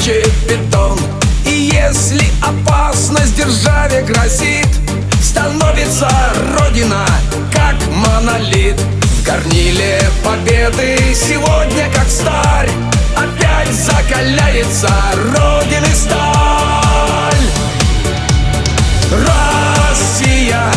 точит бетон. И если опасность державе грозит, становится Родина как монолит. В горниле победы сегодня, как старь, опять закаляется Родины сталь. Россия,